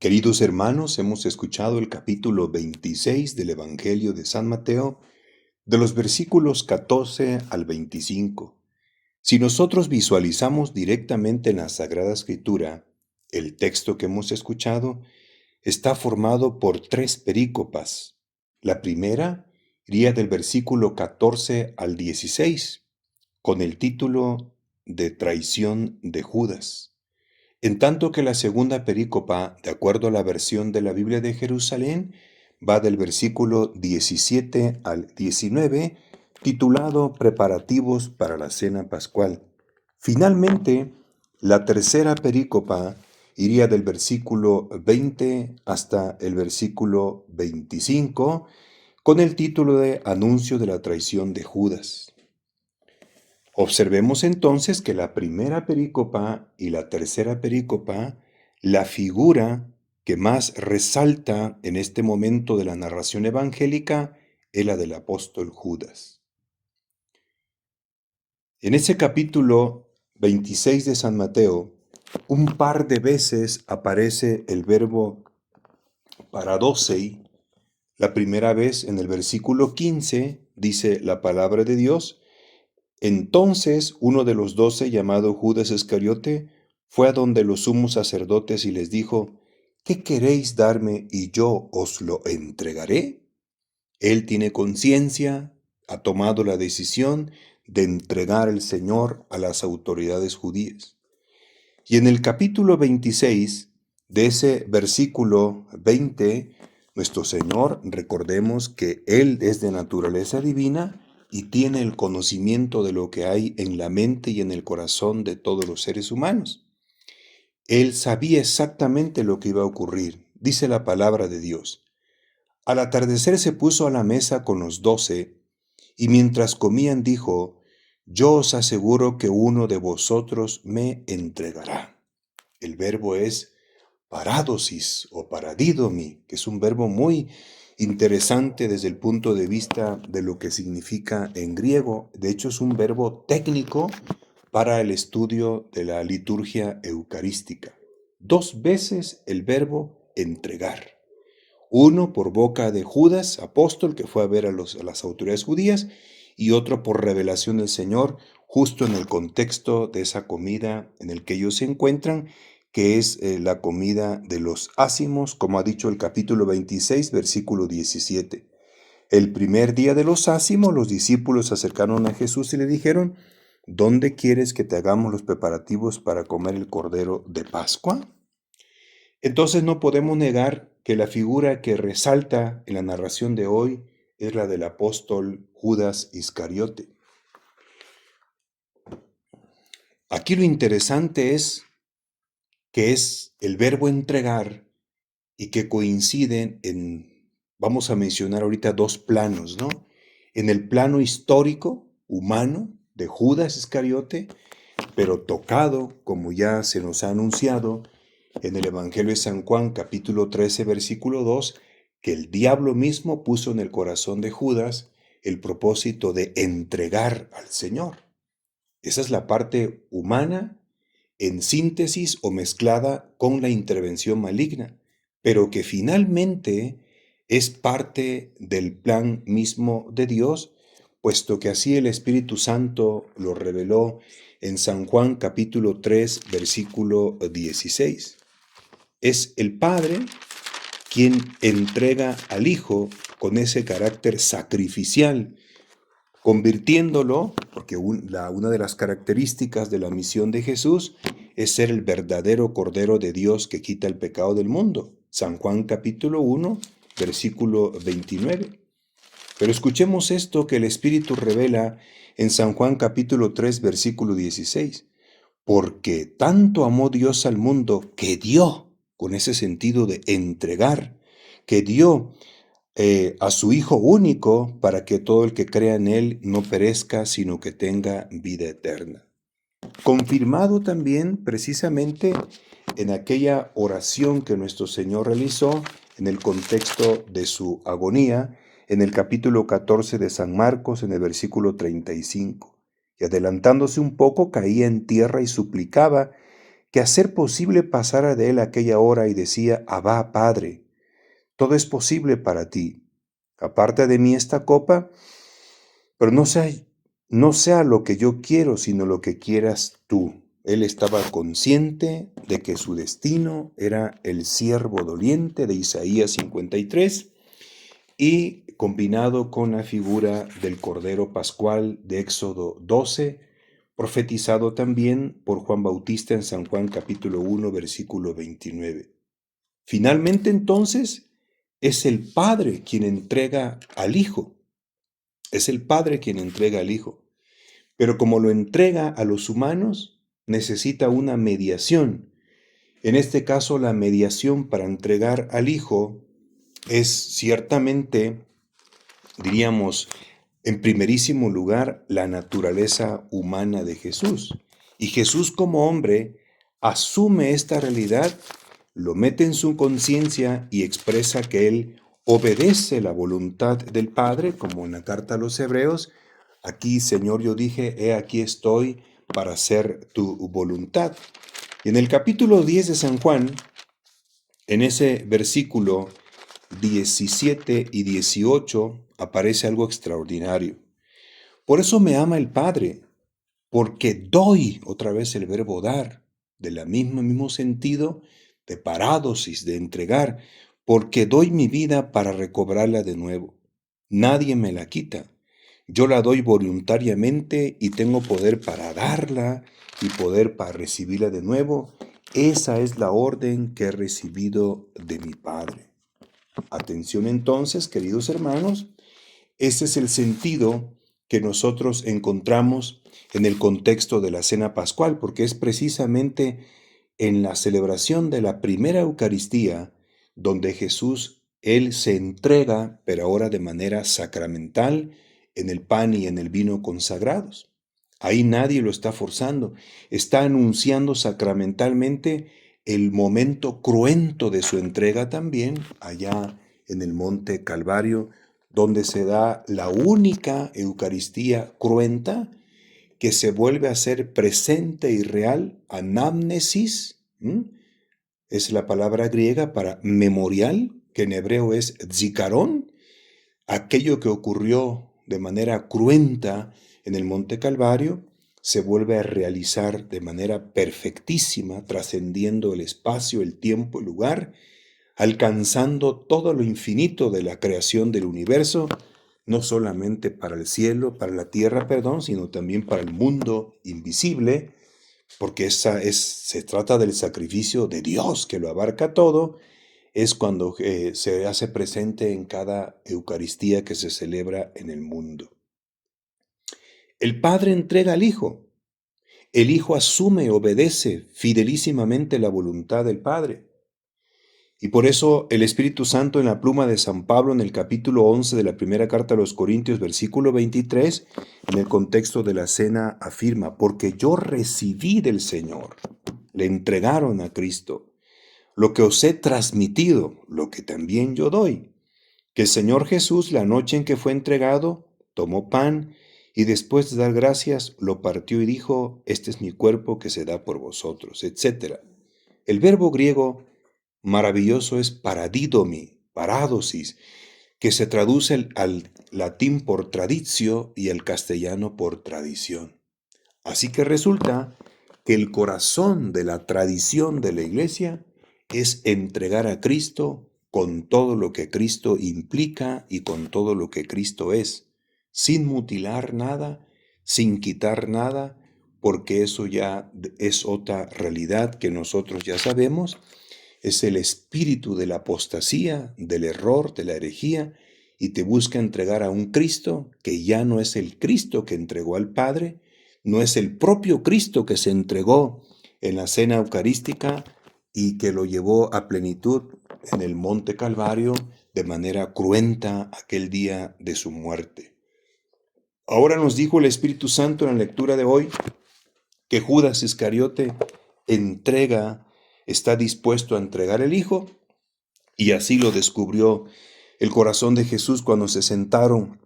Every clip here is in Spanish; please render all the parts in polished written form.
Queridos hermanos, hemos escuchado el capítulo 26 del Evangelio de San Mateo, de los versículos 14 al 25. Si nosotros visualizamos directamente en la Sagrada Escritura, el texto que hemos escuchado está formado por tres perícopas. La primera iría del versículo 14 al 16, con el título de Traición de Judas. En tanto que la segunda perícopa, de acuerdo a la versión de la Biblia de Jerusalén, va del versículo 17 al 19, titulado Preparativos para la Cena Pascual. Finalmente, la tercera perícopa iría del versículo 20 hasta el versículo 25, con el título de Anuncio de la traición de Judas. Observemos entonces que la primera perícopa y la tercera perícopa, la figura que más resalta en este momento de la narración evangélica es la del apóstol Judas. En ese capítulo 26 de San Mateo, un par de veces aparece el verbo paradosei. La primera vez en el versículo 15 dice la palabra de Dios: Entonces uno de los 12, llamado Judas Iscariote, fue a donde los sumos sacerdotes y les dijo: ¿Qué queréis darme y yo os lo entregaré? Él tiene conciencia, ha tomado la decisión de entregar al Señor a las autoridades judías. Y en el capítulo 26 de ese versículo 20, nuestro Señor, recordemos que Él es de naturaleza divina y tiene el conocimiento de lo que hay en la mente y en el corazón de todos los seres humanos. Él sabía exactamente lo que iba a ocurrir. Dice la palabra de Dios: Al atardecer se puso a la mesa con los 12, y mientras comían dijo: Yo os aseguro que uno de vosotros me entregará. El verbo es paradosis o paradidomi, que es un verbo muy interesante desde el punto de vista de lo que significa en griego. De hecho, es un verbo técnico para el estudio de la liturgia eucarística. 2 veces el verbo entregar. Uno por boca de Judas, apóstol, que fue a ver a las autoridades judías, y otro por revelación del Señor, justo en el contexto de esa comida en el que ellos se encuentran, que es la comida de los ázimos, como ha dicho el capítulo 26, versículo 17. El primer día de los ázimos, los discípulos se acercaron a Jesús y le dijeron: ¿Dónde quieres que te hagamos los preparativos para comer el cordero de Pascua? Entonces no podemos negar que la figura que resalta en la narración de hoy es la del apóstol Judas Iscariote. Aquí lo interesante es que es el verbo entregar y que coinciden vamos a mencionar ahorita 2 planos, ¿no? En el plano histórico, humano, de Judas Iscariote, pero tocado, como ya se nos ha anunciado, en el Evangelio de San Juan, capítulo 13, versículo 2, que el diablo mismo puso en el corazón de Judas el propósito de entregar al Señor. Esa es la parte humana en síntesis o mezclada con la intervención maligna, pero que finalmente es parte del plan mismo de Dios, puesto que así el Espíritu Santo lo reveló en San Juan capítulo 3, versículo 16. Es el Padre quien entrega al Hijo con ese carácter sacrificial, convirtiéndolo, porque una de las características de la misión de Jesús es ser el verdadero Cordero de Dios que quita el pecado del mundo. San Juan capítulo 1, versículo 29. Pero escuchemos esto que el Espíritu revela en San Juan capítulo 3, versículo 16. Porque tanto amó Dios al mundo que dio, con ese sentido de entregar, que dio a su Hijo único para que todo el que crea en Él no perezca, sino que tenga vida eterna. Confirmado también precisamente en aquella oración que nuestro Señor realizó en el contexto de su agonía, en el capítulo 14 de San Marcos, en el versículo 35. Y adelantándose un poco, caía en tierra y suplicaba que a ser posible pasara de él aquella hora y decía: Abba, Padre, todo es posible para ti. Aparta de mí esta copa, pero no sea lo que yo quiero, sino lo que quieras tú. Él estaba consciente de que su destino era el siervo doliente de Isaías 53 y combinado con la figura del Cordero Pascual de Éxodo 12, profetizado también por Juan Bautista en San Juan capítulo 1, versículo 29. Finalmente, entonces, es el Padre quien entrega al Hijo. Es el Padre quien entrega al Hijo. Pero como lo entrega a los humanos, necesita una mediación. En este caso, la mediación para entregar al Hijo es ciertamente, diríamos, en primerísimo lugar, la naturaleza humana de Jesús. Y Jesús como hombre asume esta realidad, lo mete en su conciencia y expresa que Él obedece la voluntad del Padre, como en la carta a los Hebreos. Aquí, Señor, yo dije, he aquí estoy para hacer tu voluntad. Y en el capítulo 10 de San Juan, en ese versículo 17 y 18, aparece algo extraordinario. Por eso me ama el Padre, porque doy, otra vez el verbo dar, de la mismo sentido de parádosis, de entregar, porque doy mi vida para recobrarla de nuevo. Nadie me la quita. Yo la doy voluntariamente y tengo poder para darla y poder para recibirla de nuevo. Esa es la orden que he recibido de mi Padre. Atención entonces, queridos hermanos, ese es el sentido que nosotros encontramos en el contexto de la Cena Pascual, porque es precisamente en la celebración de la primera Eucaristía donde Jesús, Él se entrega, pero ahora de manera sacramental, en el pan y en el vino consagrados. Ahí nadie lo está forzando, está anunciando sacramentalmente el momento cruento de su entrega también, allá en el monte Calvario, donde se da la única Eucaristía cruenta que se vuelve a ser presente y real, anamnesis, es la palabra griega para memorial, que en hebreo es zikaron, aquello que ocurrió de manera cruenta en el Monte Calvario, se vuelve a realizar de manera perfectísima, trascendiendo el espacio, el tiempo, el lugar, alcanzando todo lo infinito de la creación del universo, no solamente para el cielo, para la tierra, perdón, sino también para el mundo invisible, porque se trata del sacrificio de Dios que lo abarca todo, es cuando se hace presente en cada Eucaristía que se celebra en el mundo. El Padre entrega al Hijo. El Hijo asume, obedece fidelísimamente la voluntad del Padre. Y por eso el Espíritu Santo en la pluma de San Pablo en el capítulo 11 de la primera carta a los Corintios, versículo 23, en el contexto de la cena afirma: porque yo recibí del Señor, le entregaron a Cristo, lo que os he transmitido, lo que también yo doy, que el Señor Jesús, la noche en que fue entregado, tomó pan y después de dar gracias, lo partió y dijo: este es mi cuerpo que se da por vosotros, etc. El verbo griego maravilloso es paradidomi, parádosis, que se traduce al latín por traditio y al castellano por tradición. Así que resulta que el corazón de la tradición de la Iglesia es entregar a Cristo con todo lo que Cristo implica y con todo lo que Cristo es, sin mutilar nada, sin quitar nada, porque eso ya es otra realidad que nosotros ya sabemos. Es el espíritu de la apostasía, del error, de la herejía, y te busca entregar a un Cristo que ya no es el Cristo que entregó al Padre, no es el propio Cristo que se entregó en la cena eucarística y que lo llevó a plenitud en el monte Calvario de manera cruenta aquel día de su muerte. Ahora nos dijo el Espíritu Santo en la lectura de hoy que Judas Iscariote está dispuesto a entregar el Hijo, y así lo descubrió el corazón de Jesús cuando se sentaron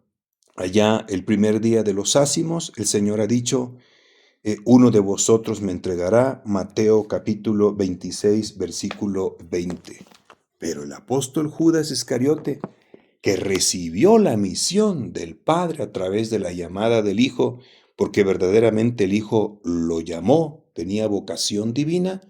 allá el primer día de los ácimos. El Señor ha dicho: uno de vosotros me entregará, Mateo capítulo 26, versículo 20. Pero el apóstol Judas Iscariote, que recibió la misión del Padre a través de la llamada del Hijo, porque verdaderamente el Hijo lo llamó, tenía vocación divina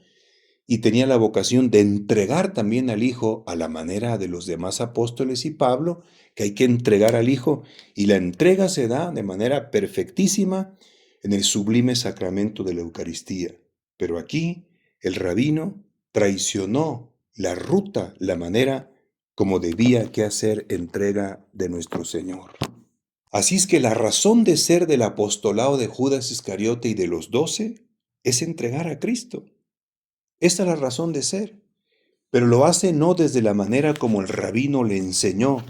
y tenía la vocación de entregar también al Hijo a la manera de los demás apóstoles y Pablo, que hay que entregar al Hijo, y la entrega se da de manera perfectísima en el sublime sacramento de la Eucaristía. Pero aquí el rabino traicionó la ruta, la manera como debía que hacer entrega de nuestro Señor. Así es que la razón de ser del apostolado de Judas Iscariote y de los 12 es entregar a Cristo. Esta es la razón de ser, pero lo hace no desde la manera como el rabino le enseñó,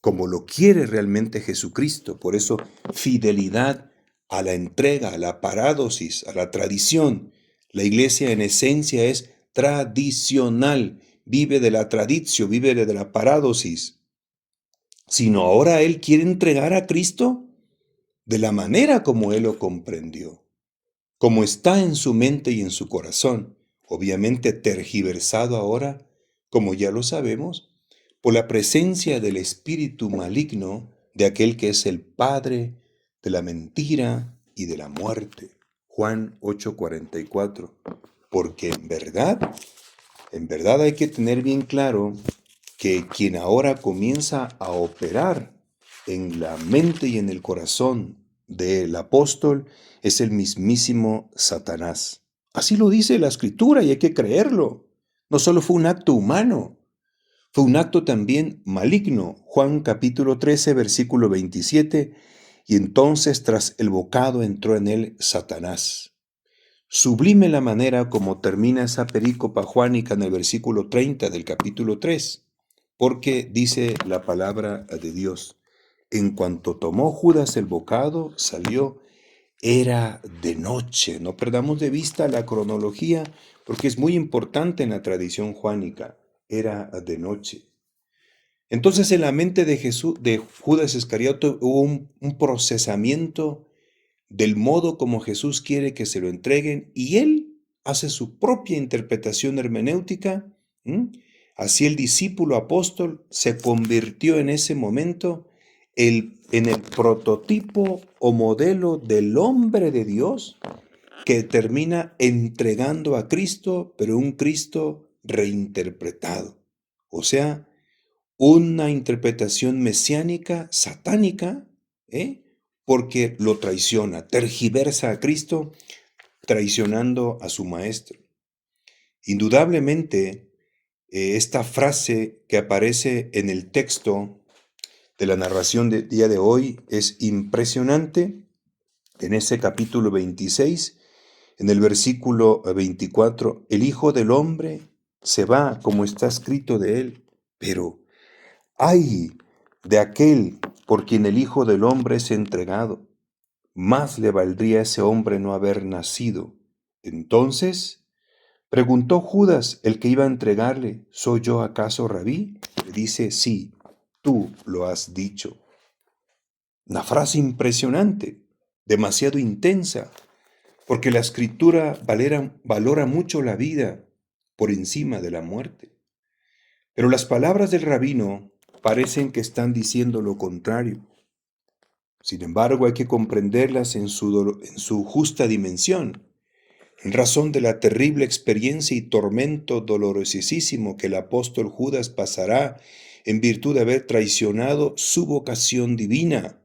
como lo quiere realmente Jesucristo. Por eso, fidelidad a la entrega, a la parádosis, a la tradición. La iglesia en esencia es tradicional, vive de la tradición, vive de la parádosis. Sino ahora Él quiere entregar a Cristo de la manera como Él lo comprendió, como está en su mente y en su corazón, obviamente tergiversado ahora, como ya lo sabemos, por la presencia del espíritu maligno de aquel que es el padre de la mentira y de la muerte. Juan 8:44. Porque en verdad hay que tener bien claro que quien ahora comienza a operar en la mente y en el corazón del apóstol es el mismísimo Satanás. Así lo dice la Escritura y hay que creerlo. No solo fue un acto humano, fue un acto también maligno. Juan capítulo 13, versículo 27, y entonces tras el bocado entró en él Satanás. Sublime la manera como termina esa perícopa juánica en el versículo 30 del capítulo 3, porque dice la palabra de Dios: en cuanto tomó Judas el bocado, salió, era de noche. No perdamos de vista la cronología, porque es muy importante en la tradición juánica. Era de noche. Entonces en la mente de Jesús, de Judas Iscariote, hubo un procesamiento del modo como Jesús quiere que se lo entreguen, y él hace su propia interpretación hermenéutica. Así el discípulo apóstol se convirtió en ese momento en el prototipo o modelo del hombre de Dios que termina entregando a Cristo, pero un Cristo reinterpretado. O sea, una interpretación mesiánica, satánica, porque lo traiciona, tergiversa a Cristo, traicionando a su maestro. Indudablemente, esta frase que aparece en el texto de la narración del día de hoy es impresionante. En ese capítulo 26, en el versículo 24, el Hijo del Hombre se va como está escrito de él, pero ¡ay de aquel por quien el Hijo del Hombre es entregado! Más le valdría a ese hombre no haber nacido. Entonces preguntó Judas, el que iba a entregarle: ¿soy yo acaso, Rabí? Le dice: sí, tú lo has dicho. Una frase impresionante, demasiado intensa, porque la Escritura valora mucho la vida por encima de la muerte. Pero las palabras del rabino parecen que están diciendo lo contrario. Sin embargo, hay que comprenderlas en su justa dimensión, en razón de la terrible experiencia y tormento dolorosísimo que el apóstol Judas pasará en virtud de haber traicionado su vocación divina,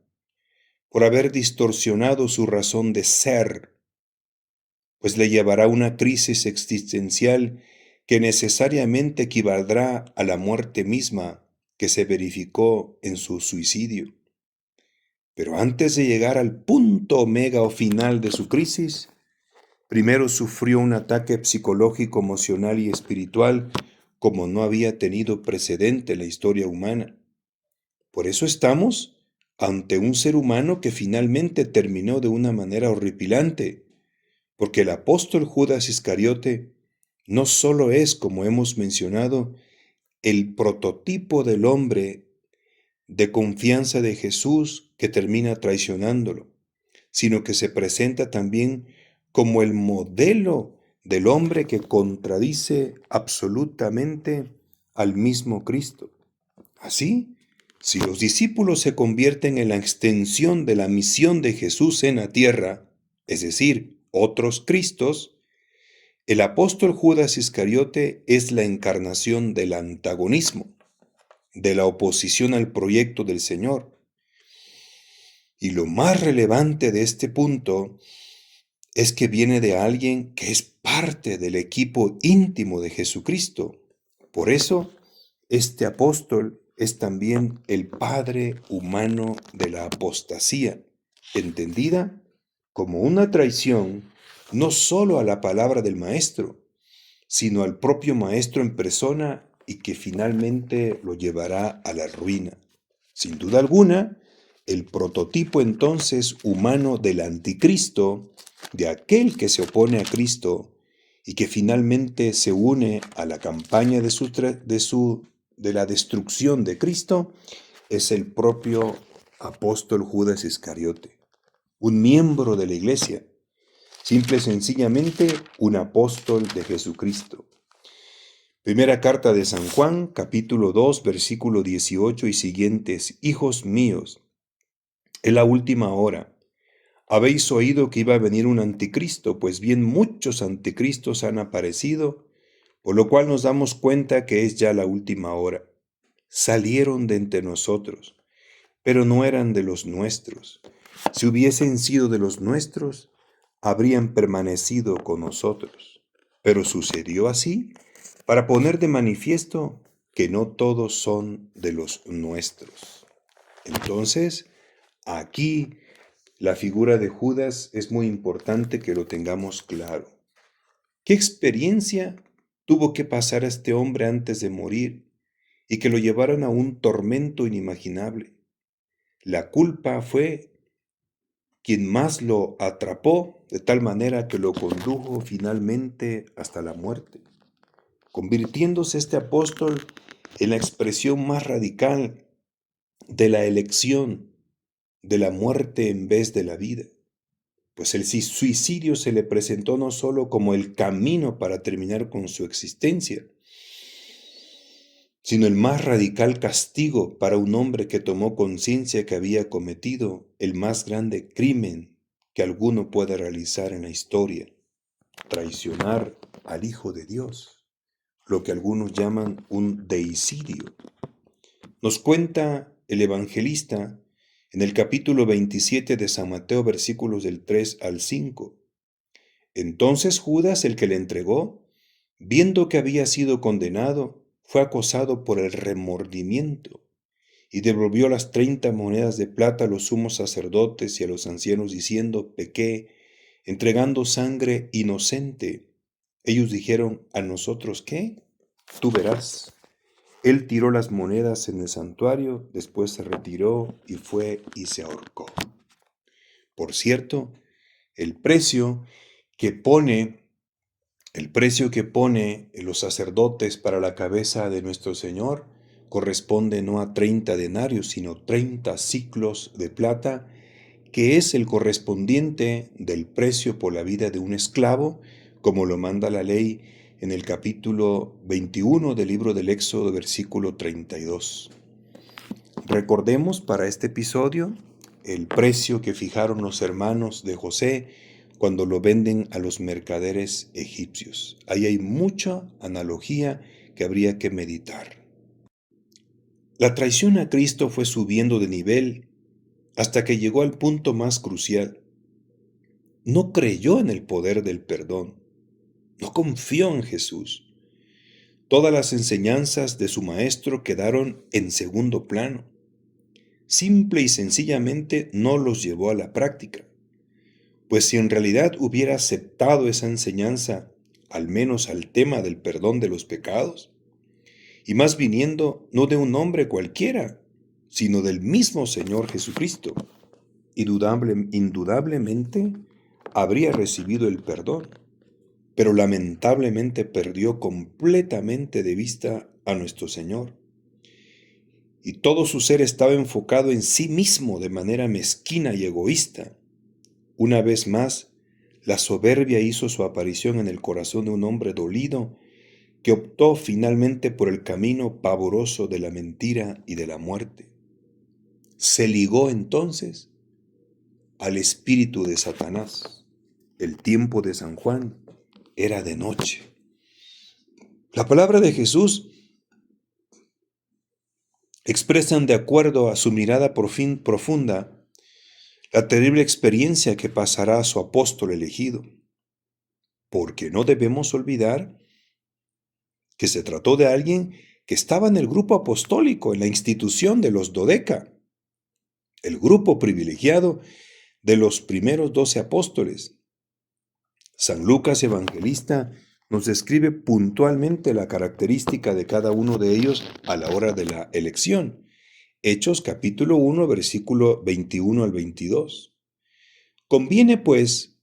por haber distorsionado su razón de ser, pues le llevará a una crisis existencial que necesariamente equivaldrá a la muerte misma que se verificó en su suicidio. Pero antes de llegar al punto omega o final de su crisis, primero sufrió un ataque psicológico, emocional y espiritual como no había tenido precedente en la historia humana. Por eso estamos ante un ser humano que finalmente terminó de una manera horripilante, porque el apóstol Judas Iscariote no solo es, como hemos mencionado, el prototipo del hombre de confianza de Jesús que termina traicionándolo, sino que se presenta también como el modelo del hombre que contradice absolutamente al mismo Cristo. Así, si los discípulos se convierten en la extensión de la misión de Jesús en la tierra, es decir, otros Cristos, el apóstol Judas Iscariote es la encarnación del antagonismo, de la oposición al proyecto del Señor. Y lo más relevante de este punto es que viene de alguien que es parte del equipo íntimo de Jesucristo. Por eso, este apóstol es también el padre humano de la apostasía, entendida como una traición no solo a la palabra del Maestro, sino al propio Maestro en persona y que finalmente lo llevará a la ruina. Sin duda alguna, el prototipo entonces humano del anticristo, de aquel que se opone a Cristo y que finalmente se une a la campaña de la destrucción de Cristo, es el propio apóstol Judas Iscariote, un miembro de la iglesia, simple y sencillamente un apóstol de Jesucristo. Primera carta de San Juan, capítulo 2, versículo 18 y siguientes. Hijos míos, en la última hora, habéis oído que iba a venir un anticristo, pues bien muchos anticristos han aparecido, por lo cual nos damos cuenta que es ya la última hora. Salieron de entre nosotros, pero no eran de los nuestros. Si hubiesen sido de los nuestros, habrían permanecido con nosotros. Pero sucedió así para poner de manifiesto que no todos son de los nuestros. Entonces, aquí la figura de Judas es muy importante que lo tengamos claro. ¿Qué experiencia tuvo que pasar a este hombre antes de morir y que lo llevaron a un tormento inimaginable? La culpa fue quien más lo atrapó de tal manera que lo condujo finalmente hasta la muerte, convirtiéndose este apóstol en la expresión más radical de la elección de la muerte en vez de la vida. Pues el suicidio se le presentó no solo como el camino para terminar con su existencia, sino el más radical castigo para un hombre que tomó conciencia que había cometido el más grande crimen que alguno puede realizar en la historia: traicionar al Hijo de Dios, lo que algunos llaman un deicidio. Nos cuenta el evangelista en el capítulo 27 de San Mateo, versículos del 3 al 5. Entonces Judas, el que le entregó, viendo que había sido condenado, fue acosado por el remordimiento y devolvió las 30 monedas de plata a los sumos sacerdotes y a los ancianos, diciendo: pequé, entregando sangre inocente. Ellos dijeron: ¿a nosotros qué? Tú verás. Él tiró las monedas en el santuario, después se retiró y fue y se ahorcó. Por cierto, el precio que pone los sacerdotes para la cabeza de nuestro Señor corresponde no a 30 denarios, sino 30 siclos de plata, que es el correspondiente del precio por la vida de un esclavo, como lo manda la ley en el capítulo 21 del libro del Éxodo, versículo 32. Recordemos para este episodio el precio que fijaron los hermanos de José cuando lo venden a los mercaderes egipcios. Ahí hay mucha analogía que habría que meditar. La traición a Cristo fue subiendo de nivel hasta que llegó al punto más crucial. No creyó en el poder del perdón. No confió en Jesús. Todas las enseñanzas de su maestro quedaron en segundo plano. Simple y sencillamente no los llevó a la práctica. Pues si en realidad hubiera aceptado esa enseñanza, al menos al tema del perdón de los pecados, y más viniendo no de un hombre cualquiera, sino del mismo Señor Jesucristo, indudablemente habría recibido el perdón, pero lamentablemente perdió completamente de vista a nuestro Señor. Y todo su ser estaba enfocado en sí mismo de manera mezquina y egoísta. una vez más, la soberbia hizo su aparición en el corazón de un hombre dolido que optó finalmente por el camino pavoroso de la mentira y de la muerte. Se ligó entonces al espíritu de Satanás. El tiempo de San Juan era de noche. La palabra de Jesús expresan de acuerdo a su mirada profunda la terrible experiencia que pasará a su apóstol elegido, porque no debemos olvidar que se trató de alguien que estaba en el grupo apostólico, en la institución de los Dodeca, el grupo privilegiado de los primeros 12 apóstoles. San Lucas Evangelista nos describe puntualmente la característica de cada uno de ellos a la hora de la elección. Hechos capítulo 1, versículo 21 al 22. Conviene, pues,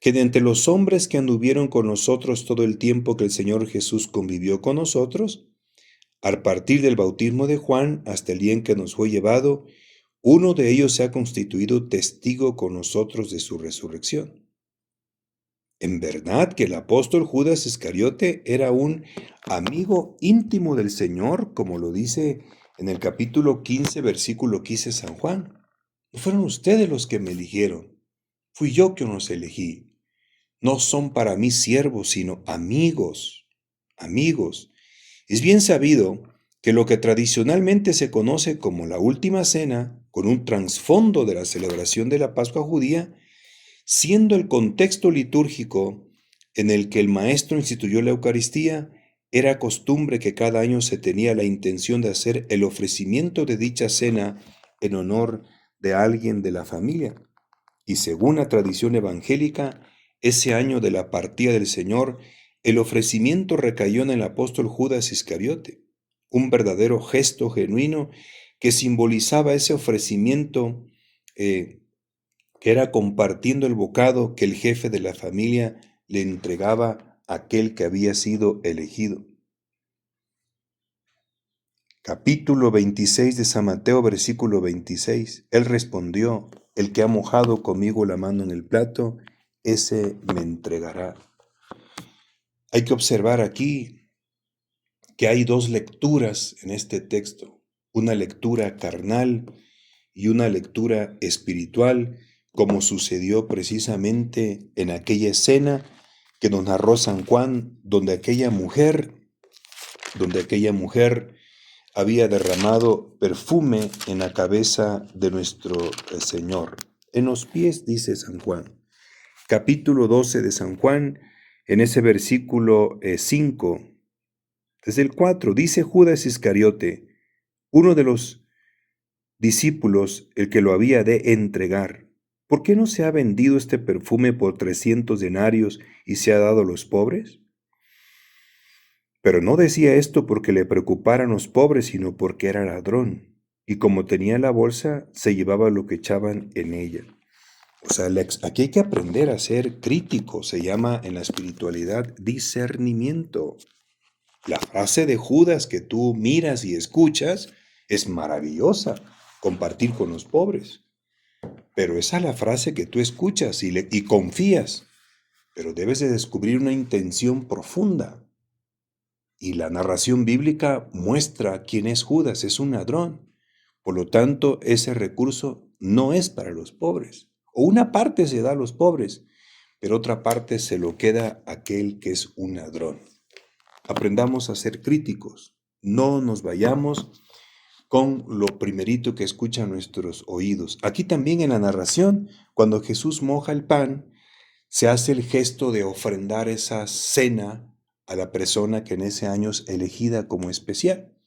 que de entre los hombres que anduvieron con nosotros todo el tiempo que el Señor Jesús convivió con nosotros, al partir del bautismo de Juan hasta el día en que nos fue llevado, uno de ellos se ha constituido testigo con nosotros de su resurrección. En verdad que el apóstol Judas Iscariote era un amigo íntimo del Señor, como lo dice en el capítulo 15, versículo 15 San Juan. No fueron ustedes los que me eligieron, fui yo que los elegí. No son para mí siervos, sino amigos. Amigos. Es bien sabido que lo que tradicionalmente se conoce como la última cena, con un trasfondo de la celebración de la Pascua judía, siendo el contexto litúrgico en el que el maestro instituyó la Eucaristía, era costumbre que cada año se tenía la intención de hacer el ofrecimiento de dicha cena en honor de alguien de la familia. Y según la tradición evangélica, ese año de la partida del Señor, el ofrecimiento recayó en el apóstol Judas Iscariote, un verdadero gesto genuino que simbolizaba ese ofrecimiento que era compartiendo el bocado que el jefe de la familia le entregaba a aquel que había sido elegido. Capítulo 26 de San Mateo, versículo 26. Él respondió: el que ha mojado conmigo la mano en el plato, ese me entregará. Hay que observar aquí que hay dos lecturas en este texto, una lectura carnal y una lectura espiritual, como sucedió precisamente en aquella escena que nos narró San Juan, donde aquella mujer había derramado perfume en la cabeza de nuestro Señor. En los pies, dice San Juan. Capítulo 12 de San Juan, en ese versículo 5, desde el 4, dice Judas Iscariote, uno de los discípulos, el que lo había de entregar: ¿por qué no se ha vendido este perfume por 300 denarios y se ha dado a los pobres? Pero no decía esto porque le preocuparan los pobres, sino porque era ladrón, y como tenía la bolsa, se llevaba lo que echaban en ella. O sea, aquí hay que aprender a ser crítico, se llama en la espiritualidad discernimiento. La frase de Judas que tú miras y escuchas es maravillosa, compartir con los pobres. Pero esa es la frase que tú escuchas y confías, pero debes de descubrir una intención profunda. Y la narración bíblica muestra quién es Judas, es un ladrón. Por lo tanto, ese recurso no es para los pobres. O una parte se da a los pobres, pero otra parte se lo queda aquel que es un ladrón. Aprendamos a ser críticos. No nos vayamos con lo primerito que escuchan nuestros oídos. Aquí también en la narración, cuando Jesús moja el pan, se hace el gesto de ofrendar esa cena a la persona que en ese año es elegida como especial.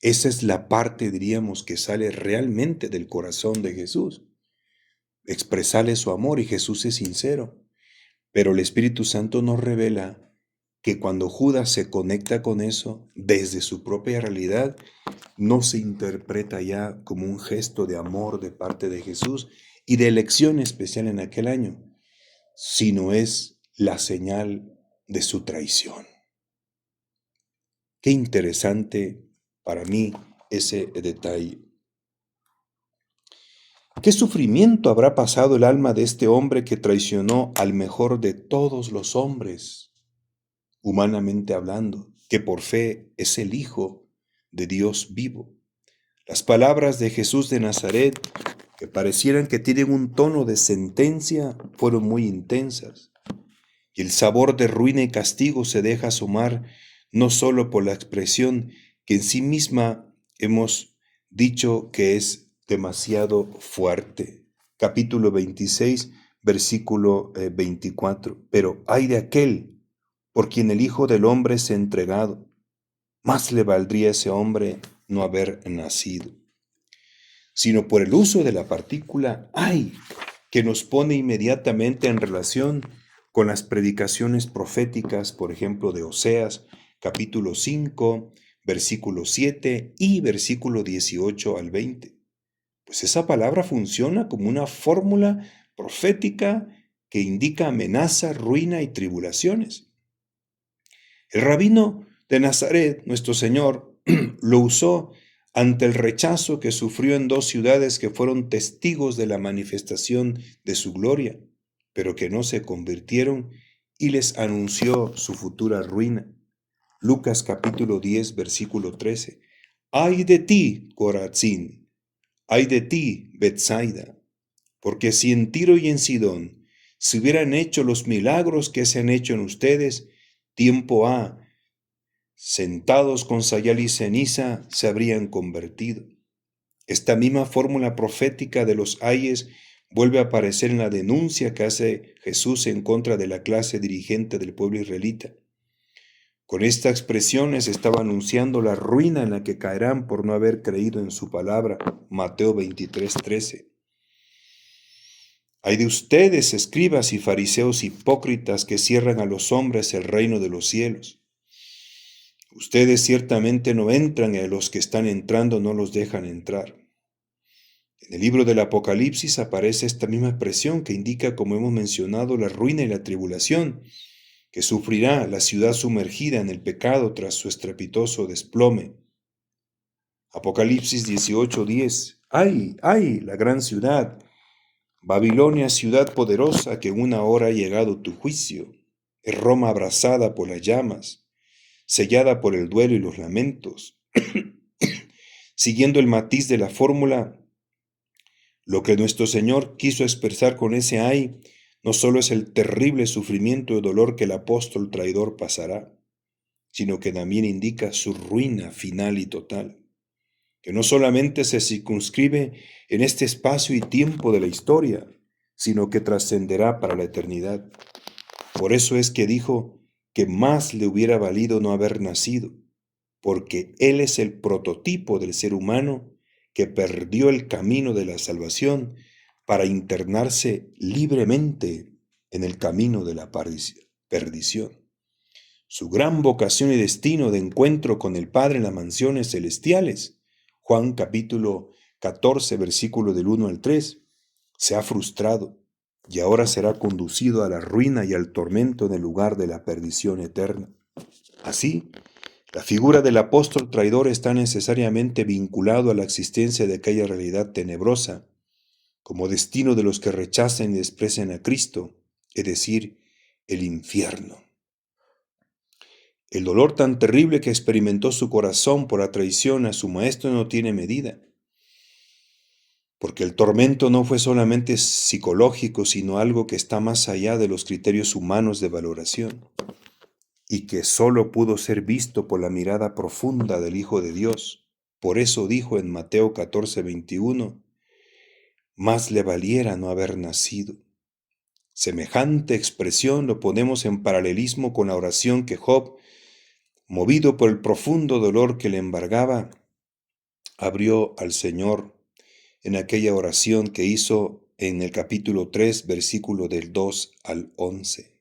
Esa es la parte, diríamos, que sale realmente del corazón de Jesús. Expresarle su amor, y Jesús es sincero. Pero el Espíritu Santo nos revela que cuando Judas se conecta con eso, desde su propia realidad, no se interpreta ya como un gesto de amor de parte de Jesús y de elección especial en aquel año, sino es la señal de su traición. Qué interesante para mí ese detalle. ¿Qué sufrimiento habrá pasado el alma de este hombre que traicionó al mejor de todos los hombres, humanamente hablando, que por fe es el Hijo de Dios vivo? Las palabras de Jesús de Nazaret, que parecieran que tienen un tono de sentencia, fueron muy intensas. Y el sabor de ruina y castigo se deja asomar no solo por la expresión que en sí misma hemos dicho que es demasiado fuerte. Capítulo 26, versículo 24. Pero ay de aquel por quien el Hijo del Hombre es entregado, más le valdría a ese hombre no haber nacido. Sino por el uso de la partícula ay, que nos pone inmediatamente en relación con las predicaciones proféticas, por ejemplo, de Oseas, capítulo 5, versículo 7 y versículo 18 al 20. Pues esa palabra funciona como una fórmula profética que indica amenaza, ruina y tribulaciones. El rabino de Nazaret, nuestro Señor, lo usó ante el rechazo que sufrió en dos ciudades que fueron testigos de la manifestación de su gloria, pero que no se convirtieron, y les anunció su futura ruina. Lucas capítulo 10, versículo 13. Ay de ti, Corazín, ay de ti, Betsaida, porque si en Tiro y en Sidón se hubieran hecho los milagros que se han hecho en ustedes, tiempo ha, sentados con sayal y ceniza, se habrían convertido. Esta misma fórmula profética de los ayes vuelve a aparecer en la denuncia que hace Jesús en contra de la clase dirigente del pueblo israelita. Con esta expresión se estaba anunciando la ruina en la que caerán por no haber creído en su palabra. Mateo 23:13. Hay de ustedes, escribas y fariseos hipócritas, que cierran a los hombres el reino de los cielos. Ustedes ciertamente no entran y a los que están entrando no los dejan entrar. En el libro del Apocalipsis aparece esta misma expresión que indica, como hemos mencionado, la ruina y la tribulación que sufrirá la ciudad sumergida en el pecado tras su estrepitoso desplome. Apocalipsis 18:10. ¡Ay, ay, la gran ciudad! Babilonia, ciudad poderosa, que en una hora ha llegado tu juicio. Es Roma abrasada por las llamas, sellada por el duelo y los lamentos. Siguiendo el matiz de la fórmula, lo que nuestro Señor quiso expresar con ese ay no solo es el terrible sufrimiento y dolor que el apóstol traidor pasará, sino que también indica su ruina final y total, que no solamente se circunscribe en este espacio y tiempo de la historia, sino que trascenderá para la eternidad. Por eso es que dijo que más le hubiera valido no haber nacido, porque Él es el prototipo del ser humano que perdió el camino de la salvación para internarse libremente en el camino de la perdición. Su gran vocación y destino de encuentro con el Padre en las mansiones celestiales, Juan capítulo 14, versículo del 1 al 3, se ha frustrado y ahora será conducido a la ruina y al tormento en el lugar de la perdición eterna. Así, la figura del apóstol traidor está necesariamente vinculado a la existencia de aquella realidad tenebrosa, como destino de los que rechazan y desprecian a Cristo, es decir, el infierno. El dolor tan terrible que experimentó su corazón por la traición a su maestro no tiene medida, porque el tormento no fue solamente psicológico, sino algo que está más allá de los criterios humanos de valoración, y que solo pudo ser visto por la mirada profunda del Hijo de Dios. Por eso dijo en Mateo 14:21, más le valiera no haber nacido. Semejante expresión lo ponemos en paralelismo con la oración que Job, movido por el profundo dolor que le embargaba, abrió al Señor en aquella oración que hizo en el capítulo 3, versículo del 2 al 11.